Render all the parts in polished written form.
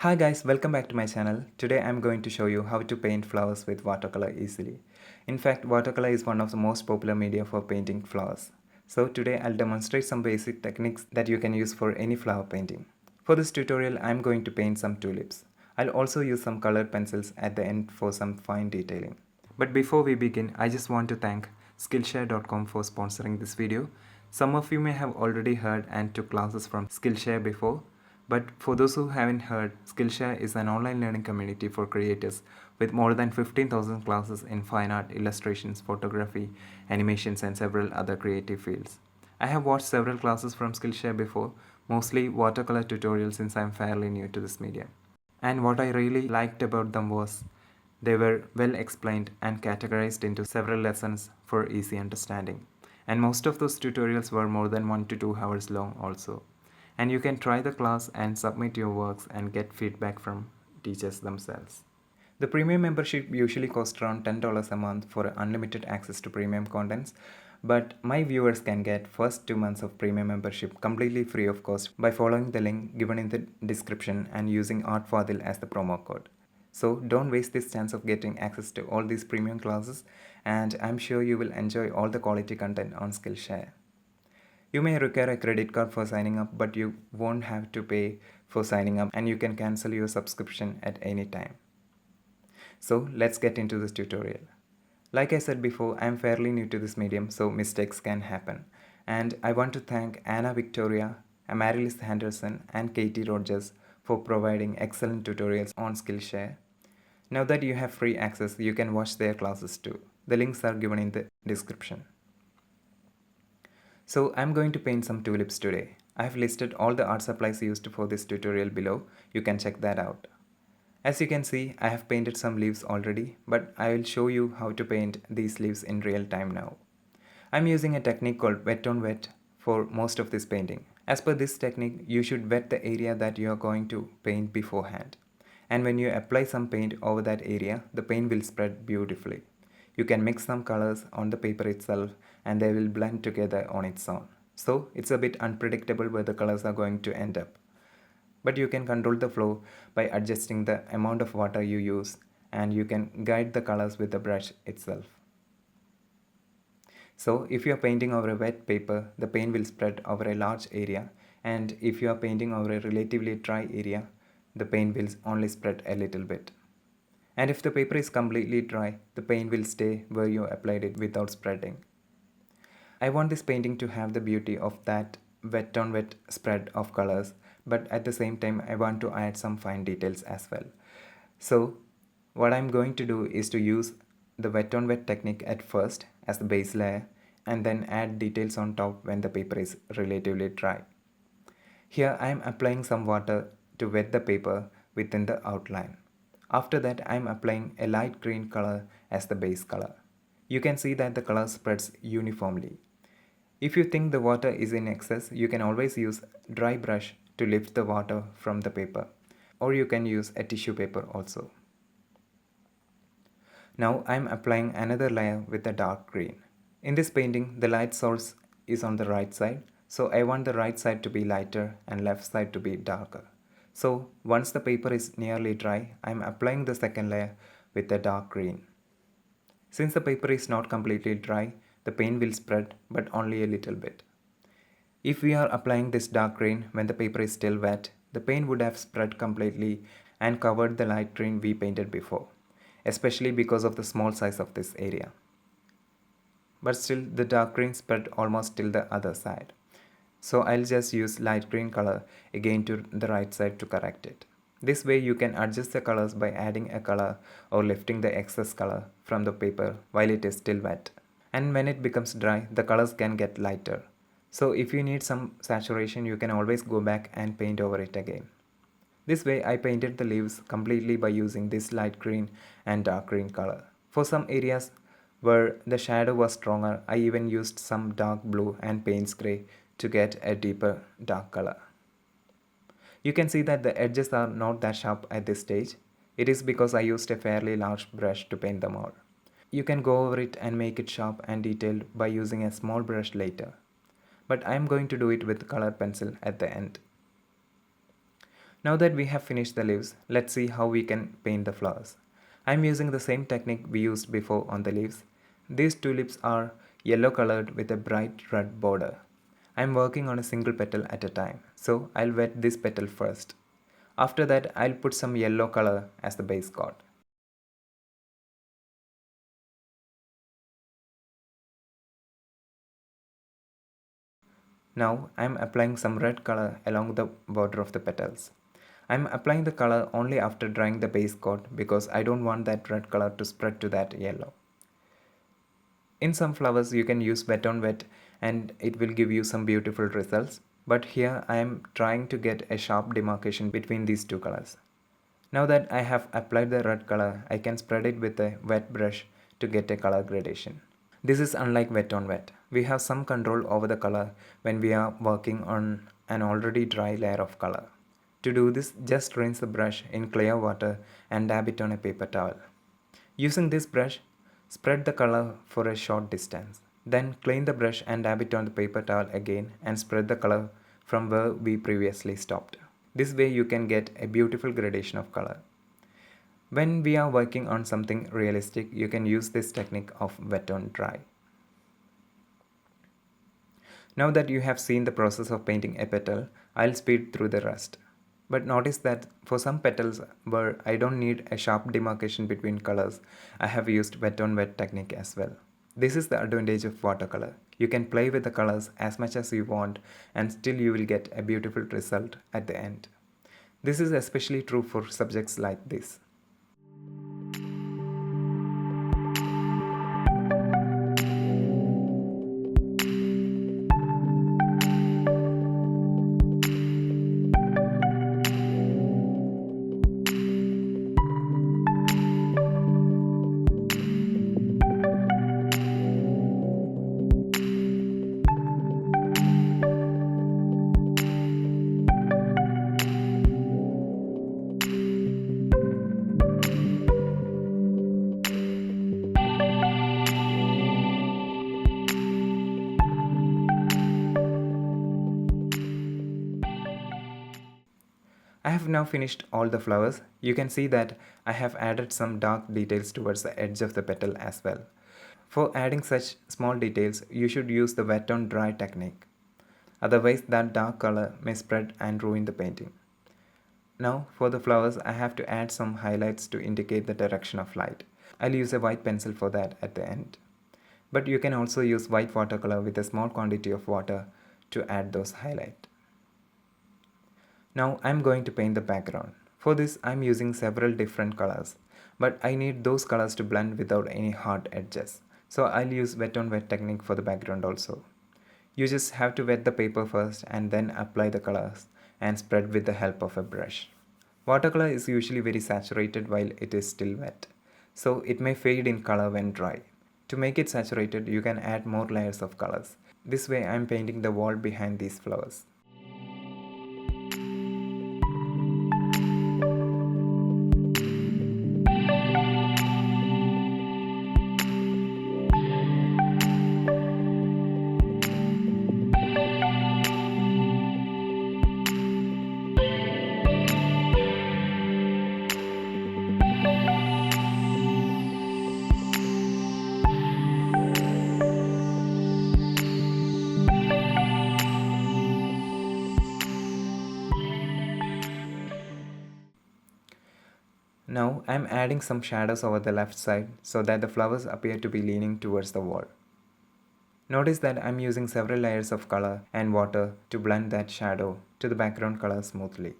Hi guys, welcome back to my channel. Today I'm going to show you how to paint flowers with watercolor easily. In fact, watercolor is one of the most popular media for painting flowers. So today I'll demonstrate some basic techniques that you can use for any flower painting. For this tutorial, I'm going to paint some tulips. I'll also use some colored pencils at the end for some fine detailing. But before we begin, I just want to thank Skillshare.com for sponsoring this video. Some of you may have already heard and took classes from Skillshare before, but for those who haven't heard, Skillshare is an online learning community for creators with more than 15,000 classes in fine art, illustrations, photography, animations, and several other creative fields. I have watched several classes from Skillshare before, mostly watercolor tutorials since I'm fairly new to this medium. And what I really liked about them was they were well explained and categorized into several lessons for easy understanding. And most of those tutorials were more than 1 to 2 hours long also. And you can try the class and submit your works and get feedback from teachers themselves. The premium membership usually costs around $10 a month for unlimited access to premium contents, but my viewers can get first 2 months of premium membership completely free of cost by following the link given in the description and using ArtFadil as the promo code. So don't waste this chance of getting access to all these premium classes, and I'm sure you will enjoy all the quality content on Skillshare. You may require a credit card for signing up, but you won't have to pay for signing up and you can cancel your subscription at any time. So let's get into this tutorial. Like I said before, I am fairly new to this medium, so mistakes can happen. And I want to thank Anna Victoria, Amaryllis Henderson, and Katie Rogers for providing excellent tutorials on Skillshare. Now that you have free access, you can watch their classes too. The links are given in the description. So I'm going to paint some tulips today. I have listed all the art supplies used for this tutorial below. You can check that out. As you can see, I have painted some leaves already, but I will show you how to paint these leaves in real time now. I'm using a technique called wet on wet for most of this painting. As per this technique, you should wet the area that you are going to paint beforehand. And when you apply some paint over that area, the paint will spread beautifully. You can mix some colors on the paper itself and they will blend together on its own. So it's a bit unpredictable where the colors are going to end up. But you can control the flow by adjusting the amount of water you use, and you can guide the colors with the brush itself. So if you are painting over a wet paper, the paint will spread over a large area, and if you are painting over a relatively dry area, the paint will only spread a little bit. And if the paper is completely dry, the paint will stay where you applied it without spreading. I want this painting to have the beauty of that wet on wet spread of colors, but at the same time I want to add some fine details as well. So what I'm going to do is to use the wet on wet technique at first as the base layer and then add details on top when the paper is relatively dry. Here I am applying some water to wet the paper within the outline. After that I am applying a light green color as the base color. You can see that the color spreads uniformly. If you think the water is in excess, you can always use dry brush to lift the water from the paper, or you can use a tissue paper also. Now I am applying another layer with the dark green. In this painting, the light source is on the right side, so I want the right side to be lighter and left side to be darker. So once the paper is nearly dry, I am applying the second layer with the dark green. Since the paper is not completely dry, the paint will spread but only a little bit. If we are applying this dark green when the paper is still wet, the paint would have spread completely and covered the light green we painted before, especially because of the small size of this area. But still the dark green spread almost till the other side. So I'll just use light green color again to the right side to correct it. This way you can adjust the colors by adding a color or lifting the excess color from the paper while it is still wet. And when it becomes dry, the colors can get lighter. So if you need some saturation, you can always go back and paint over it again. This way I painted the leaves completely by using this light green and dark green color. For some areas where the shadow was stronger, I even used some dark blue and Payne's gray to get a deeper dark color. You can see that the edges are not that sharp at this stage. It is because I used a fairly large brush to paint them all. You can go over it and make it sharp and detailed by using a small brush later. But I am going to do it with colored pencil at the end. Now that we have finished the leaves, let's see how we can paint the flowers. I'm using the same technique we used before on the leaves. These tulips are yellow colored with a bright red border. I'm working on a single petal at a time, so I'll wet this petal first. After that, I'll put some yellow color as the base coat. Now I'm applying some red color along the border of the petals. I'm applying the color only after drying the base coat because I don't want that red color to spread to that yellow. In some flowers you can use wet on wet and it will give you some beautiful results, but here I am trying to get a sharp demarcation between these two colors. Now that I have applied the red color, I can spread it with a wet brush to get a color gradation. This is unlike wet on wet. We have some control over the color when we are working on an already dry layer of color. To do this, just rinse the brush in clear water and dab it on a paper towel. Using this brush, spread the color for a short distance. Then clean the brush and dab it on the paper towel again and spread the color from where we previously stopped. This way you can get a beautiful gradation of color. When we are working on something realistic, you can use this technique of wet on dry. Now that you have seen the process of painting a petal, I'll speed through the rest. But notice that for some petals where I don't need a sharp demarcation between colors, I have used wet on wet technique as well. This is the advantage of watercolor. You can play with the colors as much as you want and still you will get a beautiful result at the end. This is especially true for subjects like this. I have now finished all the flowers. You can see that I have added some dark details towards the edge of the petal as well. For adding such small details, you should use the wet on dry technique. Otherwise, that dark color may spread and ruin the painting. Now, for the flowers, I have to add some highlights to indicate the direction of light. I'll use a white pencil for that at the end. But you can also use white watercolor with a small quantity of water to add those highlights. Now I'm going to paint the background. For this I'm using several different colors, but I need those colors to blend without any hard edges. So I'll use wet on wet technique for the background also. You just have to wet the paper first and then apply the colors and spread with the help of a brush. Watercolor is usually very saturated while it is still wet, so it may fade in color when dry. To make it saturated, you can add more layers of colors. This way I'm painting the wall behind these flowers. Now I'm adding some shadows over the left side so that the flowers appear to be leaning towards the wall. Notice that I'm using several layers of color and water to blend that shadow to the background color smoothly.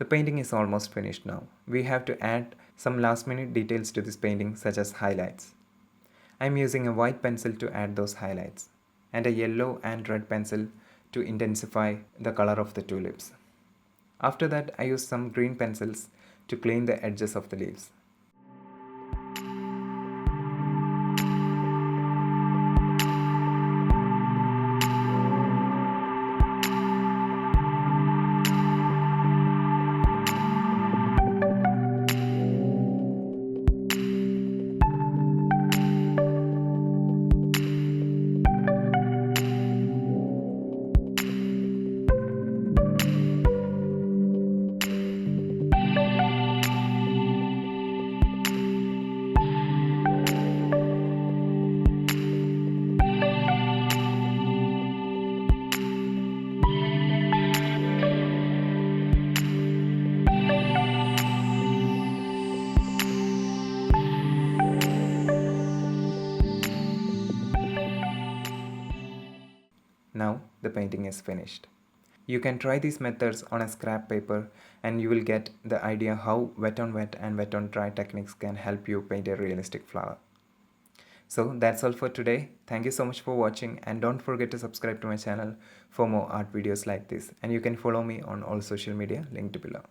The painting is almost finished now. We have to add some last minute details to this painting such as highlights. I'm using a white pencil to add those highlights. and a yellow and red pencil to intensify the color of the tulips. After that, I used some green pencils to clean the edges of the leaves. Now the painting is finished. You can try these methods on a scrap paper and you will get the idea how wet on wet and wet on dry techniques can help you paint a realistic flower. So that's all for today. Thank you so much for watching, and don't forget to subscribe to my channel for more art videos like this, and you can follow me on all social media linked below.